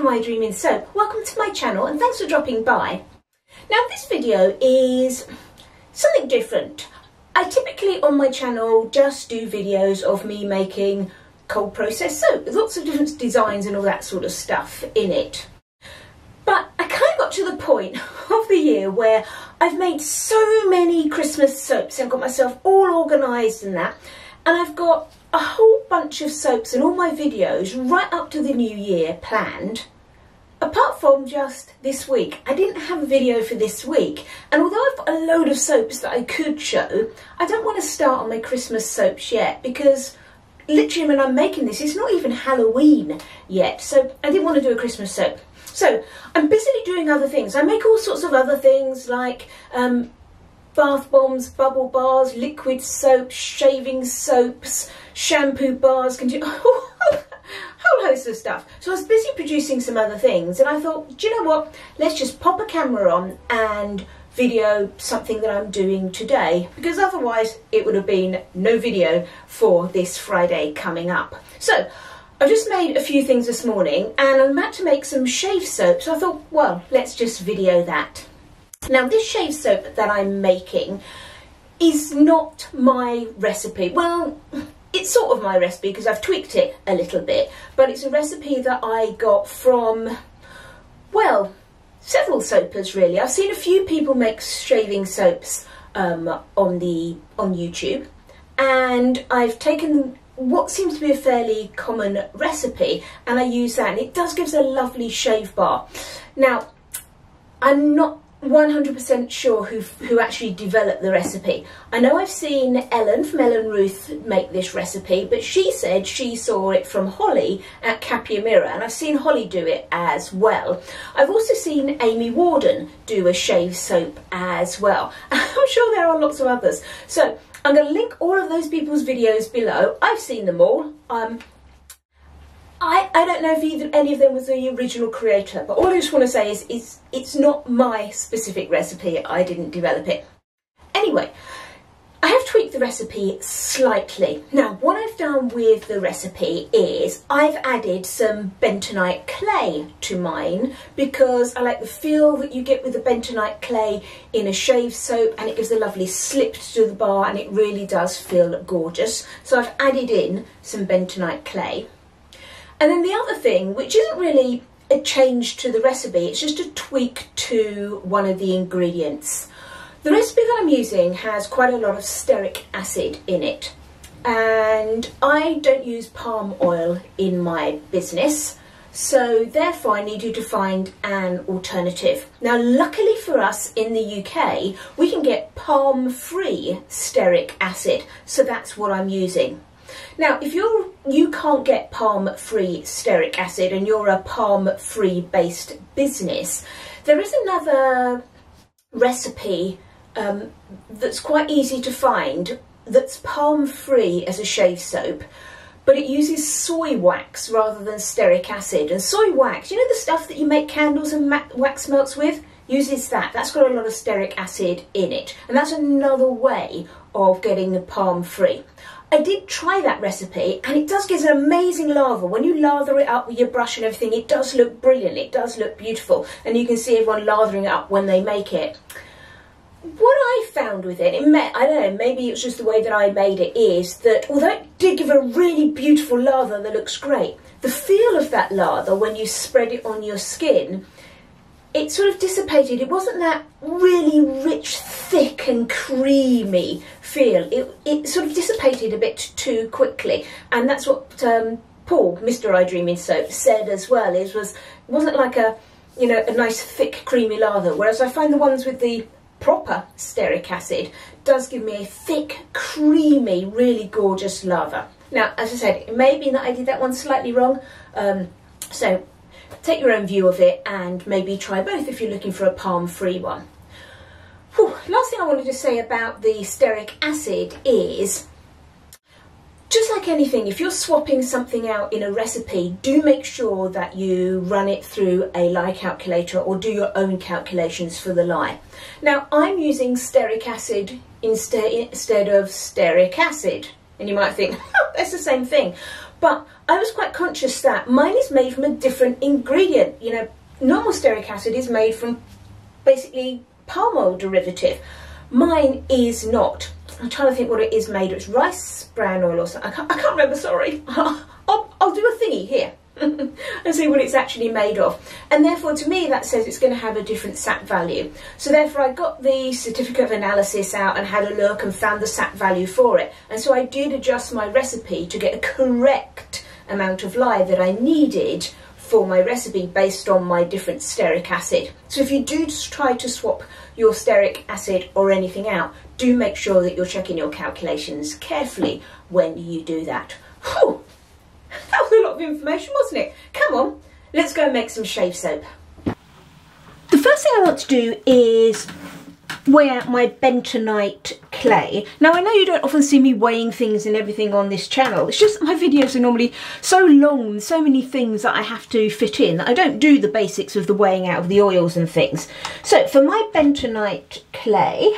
from I Dream in Soap. Welcome to my channel and thanks for dropping by. Now this video is something different. I typically on my channel just do videos of me making cold process soap with lots of different designs and all that sort of stuff in it. But I kind of got to the point of the year where I've made so many Christmas soaps and got myself all organised and that, and I've got a whole bunch of soaps and all my videos right up to the new year planned, apart from just this week. I didn't have a video for this week, and although I've got a load of soaps that I could show, I don't want to start on my Christmas soaps yet because literally when I'm making this, it's not even Halloween yet, so I didn't want to do a Christmas soap. So I'm busily doing other things. I make all sorts of other things like bath bombs, bubble bars, liquid soaps, shaving soaps, shampoo bars, a whole host of stuff. So I was busy producing some other things and I thought, do you know what, let's just pop a camera on and video something that I'm doing today, because otherwise it would have been no video for this Friday coming up. So I've just made a few things this morning and I'm about to make some shave soap, so I thought, well, let's just video that. Now this shave soap that I'm making is not my recipe. Well, it's sort of my recipe because I've tweaked it a little bit, but it's a recipe that I got from, well, several soapers really. I've seen a few people make shaving soaps on YouTube, and I've taken what seems to be a fairly common recipe and I use that, and it does give us a lovely shave bar. Now, I'm not 100% sure who actually developed the recipe. I know I've seen Ellen from Ellen Ruth make this recipe, but she said she saw it from Holly at Capia Mirror, and I've seen Holly do it as well. I've also seen Amy Warden do a shave soap as well. I'm sure there are lots of others. So I'm going to link all of those people's videos below. I've seen them all. I don't know if any of them was the original creator, but all I just want to say is it's not my specific recipe. I didn't develop it. Anyway, I have tweaked the recipe slightly. Now, what I've done with the recipe is I've added some bentonite clay to mine because I like the feel that you get with the bentonite clay in a shave soap, and it gives a lovely slip to the bar and it really does feel gorgeous. So I've added in some bentonite clay. And then the other thing, which isn't really a change to the recipe, it's just a tweak to one of the ingredients. The recipe that I'm using has quite a lot of stearic acid in it, and I don't use palm oil in my business, so therefore I need you to find an alternative. Now, luckily for us in the UK, we can get palm-free stearic acid, so that's what I'm using. Now, if you can't get palm-free stearic acid and you're a palm-free based business, there is another recipe that's quite easy to find that's palm-free as a shave soap, but it uses soy wax rather than stearic acid. And soy wax, you know the stuff that you make candles and wax melts with? Uses that. That's got a lot of stearic acid in it, and that's another way of getting the palm-free. I did try that recipe and it does give an amazing lather. When you lather it up with your brush and everything, it does look brilliant, it does look beautiful, and you can see everyone lathering it up when they make it. What I found with it, I don't know, maybe it's just the way that I made it, is that although it did give a really beautiful lather that looks great, the feel of that lather when you spread it on your skin, it sort of dissipated. It wasn't that really rich, thick and creamy feel. It sort of dissipated a bit too quickly, and that's what Paul, Mr. I Dream in Soap, said as well. It wasn't like a nice thick creamy lather, whereas I find the ones with the proper stearic acid does give me a thick, creamy, really gorgeous lather. Now, as I said, it may be that I did that one slightly wrong, so take your own view of it and maybe try both if you're looking for a palm-free one. Whew. Last thing I wanted to say about the stearic acid is, just like anything, if you're swapping something out in a recipe, do make sure that you run it through a lye calculator or do your own calculations for the lye. Now, I'm using stearic acid instead of stearic acid, and you might think, oh, that's the same thing. but I was quite conscious that mine is made from a different ingredient. You know, normal stearic acid is made from basically palm oil derivative. Mine is not. I'm trying to think what it is made of. It's rice bran oil or something. I can't remember, sorry. I'll do a thingy here and see what it's actually made of. And therefore, to me, that says it's going to have a different SAT value. So therefore, I got the certificate of analysis out and had a look and found the SAT value for it. And so I did adjust my recipe to get a correct amount of lye that I needed for my recipe based on my different stearic acid. So if you do try to swap your stearic acid or anything out, do make sure that you're checking your calculations carefully when you do that. Whew, that was a lot of information, wasn't it? Come on, let's go and make some shave soap. The first thing I want to do is weigh out my bentonite clay. Now I know you don't often see me weighing things and everything on this channel. It's just my videos are normally so long, so many things that I have to fit in, that I don't do the basics of the weighing out of the oils and things. So for my bentonite clay,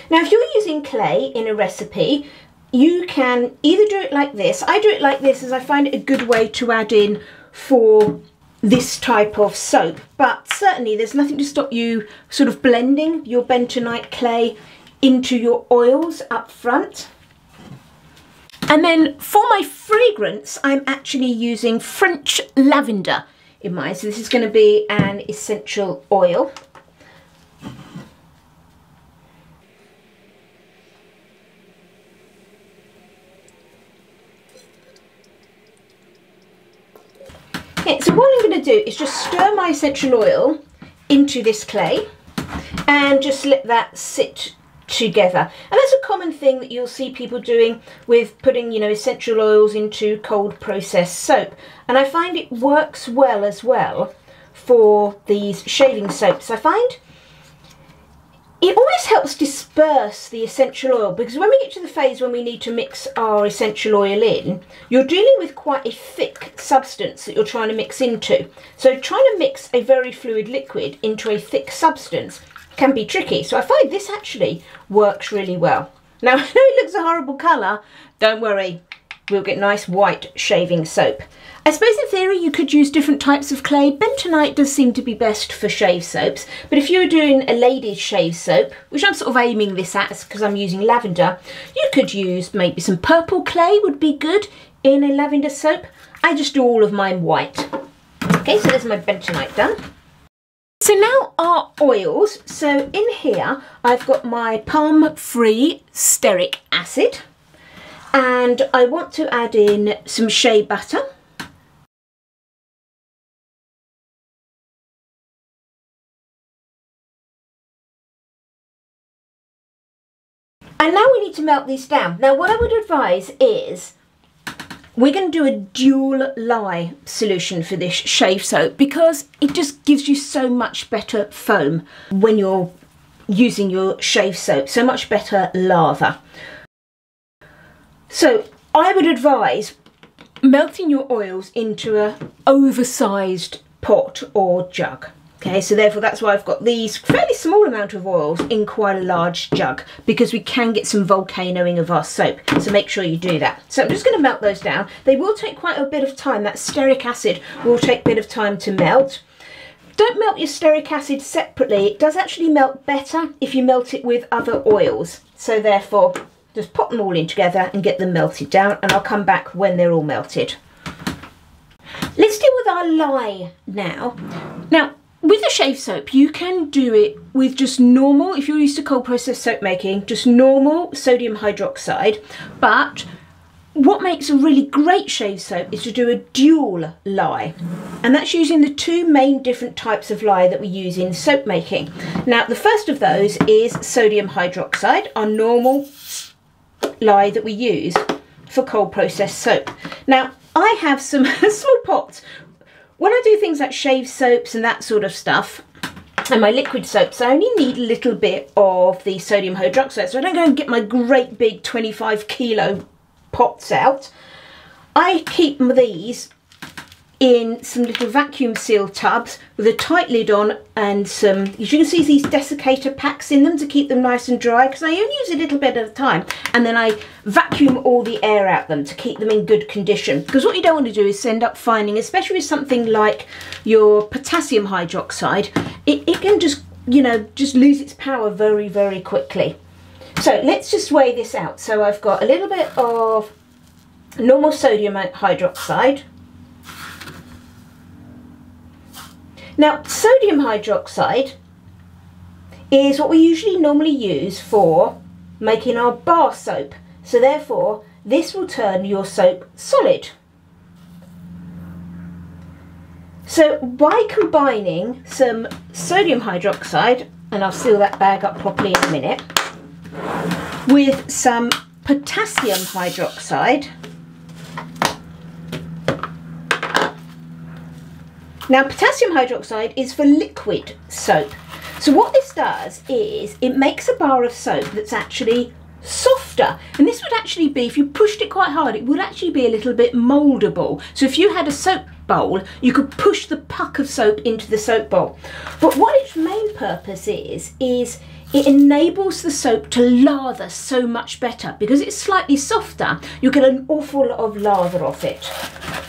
now if you're using clay in a recipe, you can either do it like this. I do it like this as I find it a good way to add in for this type of soap, but certainly there's nothing to stop you sort of blending your bentonite clay into your oils up front. And then for my fragrance, I'm actually using French lavender in mine. So this is going to be an essential oil. Okay, so what I'm going to do is just stir my essential oil into this clay and just let that sit together. And that's a common thing that you'll see people doing with putting, you know, essential oils into cold processed soap. And I find it works well as well for these shaving soaps. I find it always helps disperse the essential oil, because when we get to the phase when we need to mix our essential oil in, you're dealing with quite a thick substance that you're trying to mix into. So trying to mix a very fluid liquid into a thick substance can be tricky. So I find this actually works really well. Now, I know it looks a horrible colour. Don't worry, we'll get nice white shaving soap. I suppose in theory you could use different types of clay. Bentonite does seem to be best for shave soaps, but if you were doing a lady's shave soap, which I'm sort of aiming this at because I'm using lavender, you could use maybe some purple clay would be good in a lavender soap. I just do all of mine white. Okay, so there's my bentonite done. So now our oils. So in here I've got my palm-free stearic acid, and I want to add in some shea butter. And now we need to melt these down. Now what I would advise is we're going to do a dual lye solution for this shave soap, because it just gives you so much better foam when you're using your shave soap, so much better lather. So I would advise melting your oils into a oversized pot or jug. Okay, so therefore that's why I've got these fairly small amount of oils in quite a large jug, because we can get some volcanoing of our soap, so make sure you do that. So I'm just going to melt those down. They will take quite a bit of time. That stearic acid will take a bit of time to melt. Don't melt your stearic acid separately. It does actually melt better if you melt it with other oils. So therefore just pop them all in together and get them melted down, and I'll come back when they're all melted. Let's deal with our lye now. Now, with a shave soap, you can do it with just normal, if you're used to cold process soap making, just normal sodium hydroxide. But what makes a really great shave soap is to do a dual lye. And that's using the two main different types of lye that we use in soap making. Now, the first of those is sodium hydroxide, our normal lye that we use for cold processed soap. Now, I have some small pots. When I do things like shave soaps and that sort of stuff, and my liquid soaps, I only need a little bit of the sodium hydroxide. So I don't go and get my great big 25 kilo pots out. I keep these in some little vacuum seal tubs with a tight lid on and some, as you can see, these desiccator packs in them to keep them nice and dry, because I only use a little bit at a time, and then I vacuum all the air out them to keep them in good condition. Because what you don't want to do is end up finding, especially with something like your potassium hydroxide, it can just, you know, just lose its power very, very quickly. So let's just weigh this out. So I've got a little bit of normal sodium hydroxide. Now, sodium hydroxide is what we usually normally use for making our bar soap. So therefore, this will turn your soap solid. So by combining some sodium hydroxide, and I'll seal that bag up properly in a minute, with some potassium hydroxide. Now, potassium hydroxide is for liquid soap. So what this does is it makes a bar of soap that's actually softer. And this would actually be, if you pushed it quite hard, it would actually be a little bit mouldable. So if you had a soap bowl, you could push the puck of soap into the soap bowl. But what its main purpose is it enables the soap to lather so much better. Because it's slightly softer, you get an awful lot of lather off it.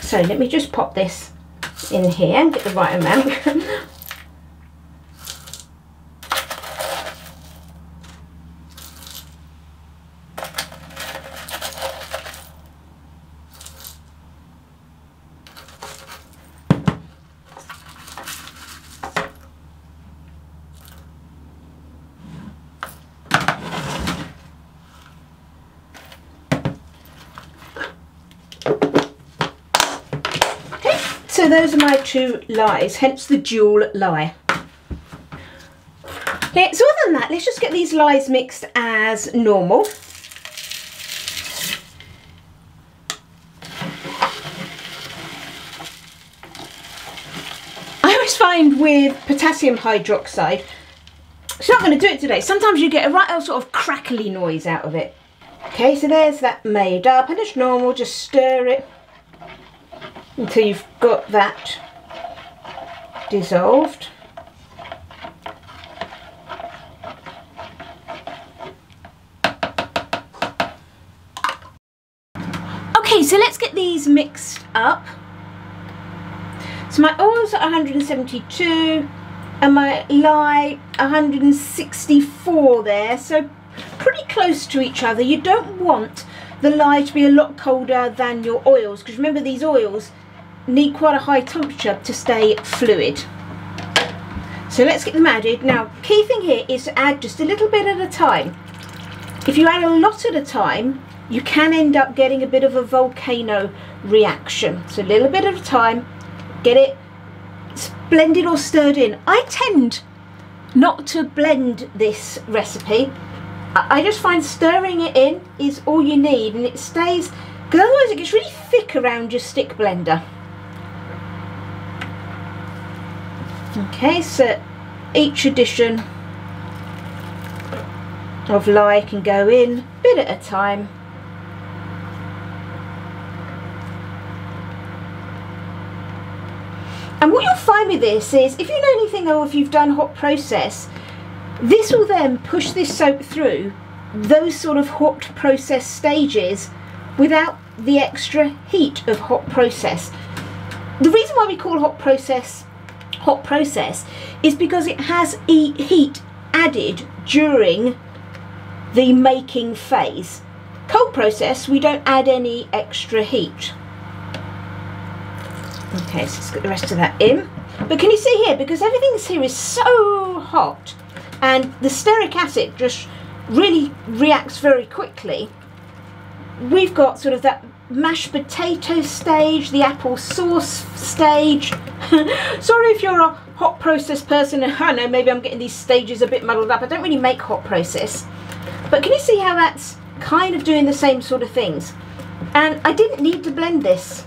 So let me just pop this in here and get the right amount. So those are my two lyes, hence the dual lye. Okay, so other than that, let's just get these lyes mixed as normal. I always find with potassium hydroxide, it's not going to do it today, sometimes you get a right old sort of crackly noise out of it. Okay, so there's that made up, and as normal, just stir it until you've got that dissolved. Okay, so let's get these mixed up. So my oil's at 172 and my lye 164 there, so pretty close to each other. You don't want the lye to be a lot colder than your oils, because remember, these oils need quite a high temperature to stay fluid. So let's get them added. Now, key thing here is to add just a little bit at a time. If you add a lot at a time, you can end up getting a bit of a volcano reaction. So a little bit at a time, get it blended or stirred in. I tend not to blend this recipe. I just find stirring it in is all you need, and it stays, because otherwise it gets really thick around your stick blender. Okay, so each addition of lye can go in a bit at a time. And what you'll find with this is, if you know anything or if you've done hot process, this will then push this soap through those sort of hot process stages without the extra heat of hot process. The reason why we call hot process is because it has heat added during the making phase. Cold process, we don't add any extra heat. Okay, so let's get the rest of that in. But can you see here, because everything here is so hot and the stearic acid just really reacts very quickly, we've got sort of that mashed potato stage, the apple sauce stage. Sorry if you're a hot process person, I know maybe I'm getting these stages a bit muddled up. I don't really make hot process, but can you see how that's kind of doing the same sort of things? And I didn't need to blend this.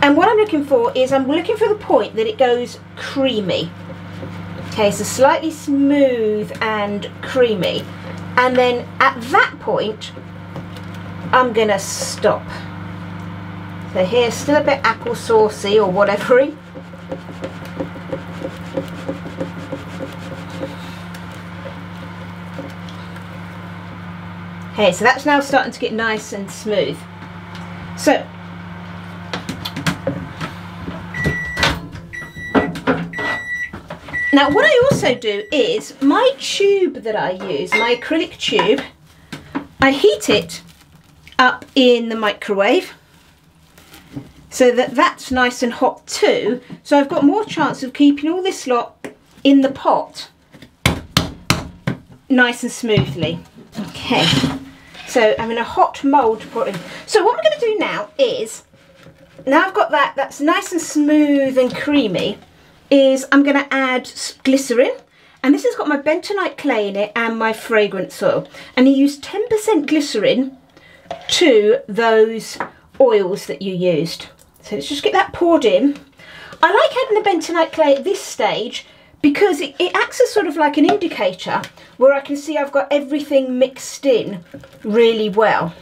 And what I'm looking for is, I'm looking for the point that it goes creamy. Okay, so slightly smooth and creamy. And then at that point, I'm gonna stop. So here's still a bit apple saucy or whatever-y. Okay, so that's now starting to get nice and smooth. So now what I also do is my tube that I use, my acrylic tube, I heat it up in the microwave so that that's nice and hot too. So I've got more chance of keeping all this lot in the pot nice and smoothly. Okay, so I'm in a hot mould to put in. So what I'm going to do now is, now I've got that's nice and smooth and creamy, is I'm going to add glycerin, and this has got my bentonite clay in it and my fragrance oil, and you use 10% glycerin to those oils that you used. So let's just get that poured in. I like adding the bentonite clay at this stage because it acts as sort of like an indicator where I can see I've got everything mixed in really well.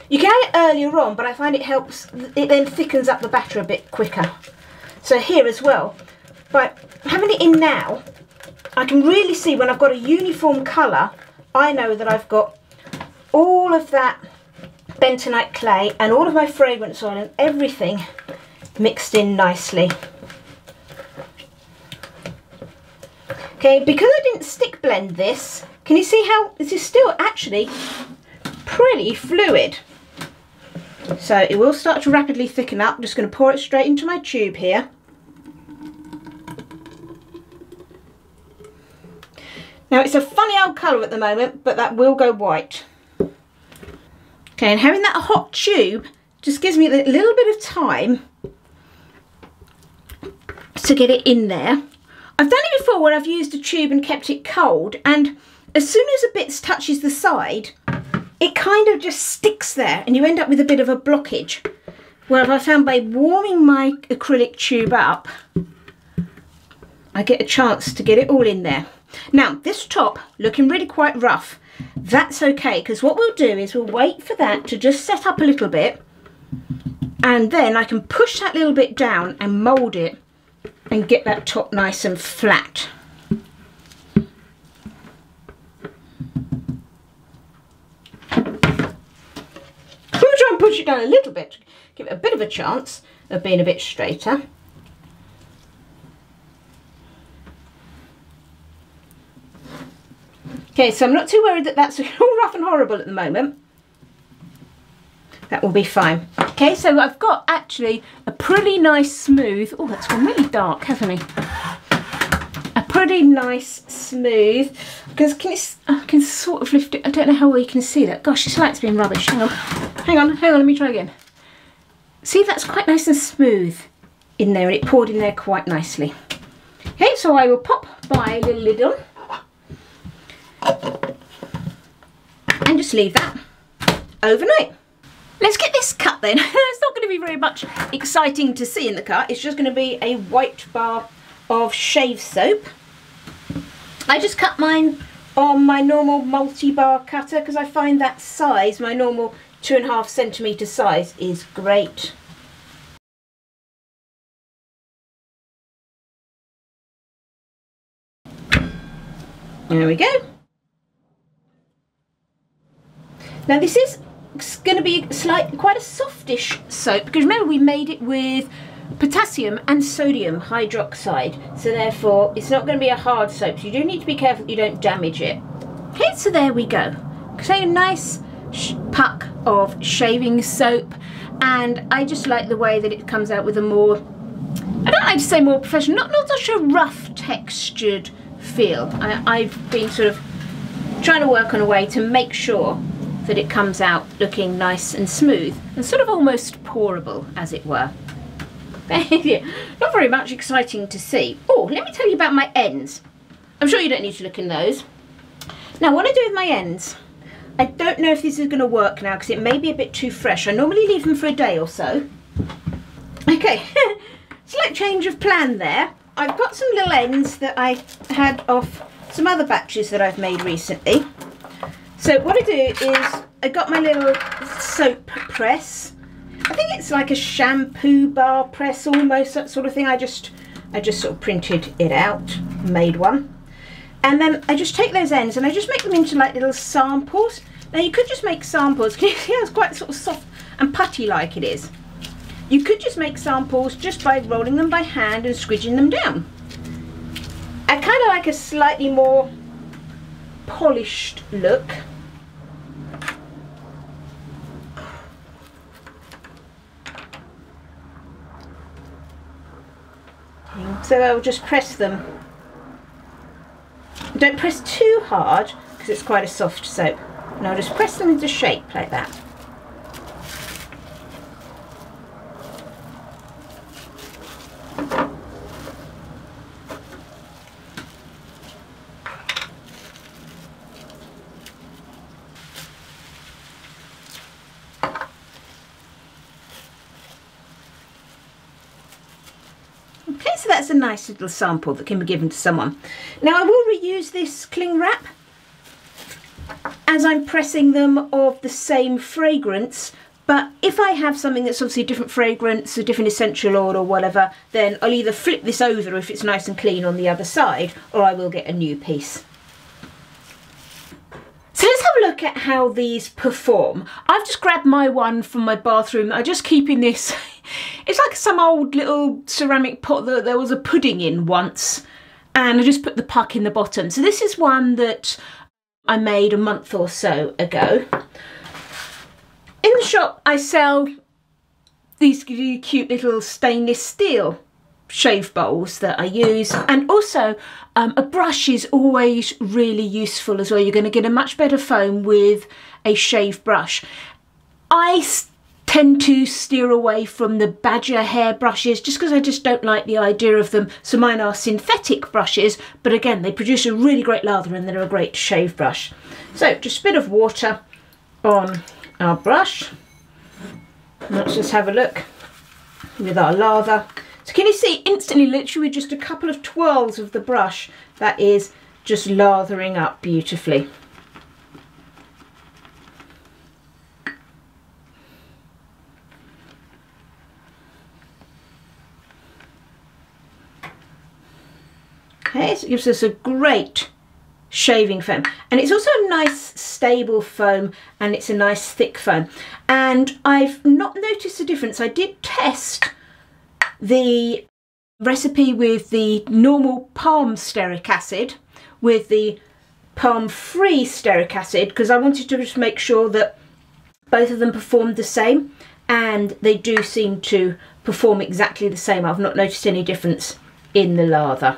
You can add it earlier on, but I find it helps, it then thickens up the batter a bit quicker. So here as well, but having it in now, I can really see when I've got a uniform colour, I know that I've got all of that bentonite clay and all of my fragrance oil and everything mixed in nicely. Okay, because I didn't stick blend this, can you see how this is still actually pretty fluid? So it will start to rapidly thicken up. I'm just going to pour it straight into my tube here. Now it's a funny old colour at the moment, but that will go white. Okay, and having that hot tube just gives me a little bit of time to get it in there. I've done it before where I've used a tube and kept it cold, and as soon as a bit touches the side, it kind of just sticks there and you end up with a bit of a blockage. Where I found by warming my acrylic tube up, I get a chance to get it all in there. Now this top looking really quite rough, that's okay, because what we'll do is we'll wait for that to just set up a little bit, and then I can push that little bit down and mould it and get that top nice and flat. I'm going to try and push it down a little bit, give it a bit of a chance of being a bit straighter. Okay, so I'm not too worried that that's all rough and horrible at the moment. That will be fine. Okay, so I've got actually a pretty nice smooth, oh that's gone really dark, hasn't it? A pretty nice smooth, because I can sort of lift it, I don't know how well you can see that. Gosh, this light's being rubbish, hang on, let me try again. See, that's quite nice and smooth in there, and it poured in there quite nicely. Okay, so I will pop my little lid on and just leave that overnight. Let's get this cut then. It's not going to be very much exciting to see in the cut. It's just going to be a white bar of shave soap. I just cut mine on my normal multi-bar cutter because I find that size, my normal 2.5 centimetre size, is great. There we go. Now this is going to be quite a softish soap, because remember we made it with potassium and sodium hydroxide, so therefore it's not going to be a hard soap, so you do need to be careful that you don't damage it. Okay, so there we go. So a nice puck of shaving soap, and I just like the way that it comes out with a more, I don't like to say more professional, not such a rough textured feel. I've been sort of trying to work on a way to make sure that it comes out looking nice and smooth and sort of almost pourable, as it were. Not very much exciting to see. Oh, let me tell you about my ends. I'm sure you don't need to look in those. Now what I do with my ends, I don't know if this is going to work now because it may be a bit too fresh. I normally leave them for a day or so. Okay, slight change of plan there. I've got some little ends that I had off some other batches that I've made recently. So what I do is I got my little soap press, I think it's like a shampoo bar press almost, that sort of thing. I just sort of printed it out, made one. And then I just take those ends and I just make them into like little samples. Now you could just make samples. Can you see how it's quite sort of soft and putty like it is? You could just make samples just by rolling them by hand and squidging them down. I kind of like a slightly more polished look. So I'll just press them. Don't press too hard because it's quite a soft soap. And I'll just press them into shape like that. Okay, so that's a nice little sample that can be given to someone. Now I will reuse this cling wrap as I'm pressing them of the same fragrance, but if I have something that's obviously a different fragrance, a different essential oil or whatever, then I'll either flip this over if it's nice and clean on the other side, or I will get a new piece. So let's have a look at how these perform. I've just grabbed my one from my bathroom. I'm just keeping this. It's like some old little ceramic pot that there was a pudding in once, and I just put the puck in the bottom. So this is one that I made a month or so ago. In the shop I sell these cute little stainless steel shave bowls that I use, and also a brush is always really useful as well. You're going to get a much better foam with a shave brush. I tend to steer away from the Badger hair brushes just because I just don't like the idea of them. So mine are synthetic brushes, but again they produce a really great lather and they're a great shave brush. So just a bit of water on our brush. Let's just have a look with our lather. So can you see instantly, literally with just a couple of twirls of the brush, that is just lathering up beautifully. Okay, so it gives us a great shaving foam, and it's also a nice stable foam, and it's a nice thick foam. And I've not noticed a difference. I did test the recipe with the normal palm stearic acid with the palm free stearic acid because I wanted to just make sure that both of them performed the same, and they do seem to perform exactly the same. I've not noticed any difference in the lather.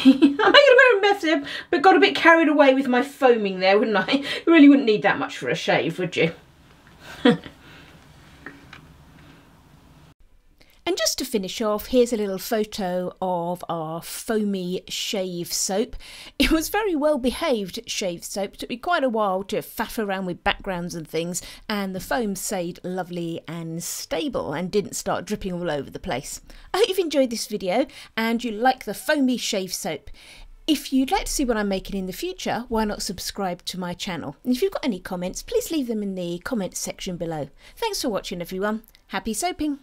I'm making a bit of a mess here, but got a bit carried away with my foaming there, wouldn't I? You really wouldn't need that much for a shave, would you? And just to finish off, here's a little photo of our foamy shave soap. It was very well behaved shave soap. It took me quite a while to faff around with backgrounds and things, and the foam stayed lovely and stable and didn't start dripping all over the place. I hope you've enjoyed this video and you like the foamy shave soap. If you'd like to see what I'm making in the future, why not subscribe to my channel? And if you've got any comments, please leave them in the comments section below. Thanks for watching everyone. Happy soaping!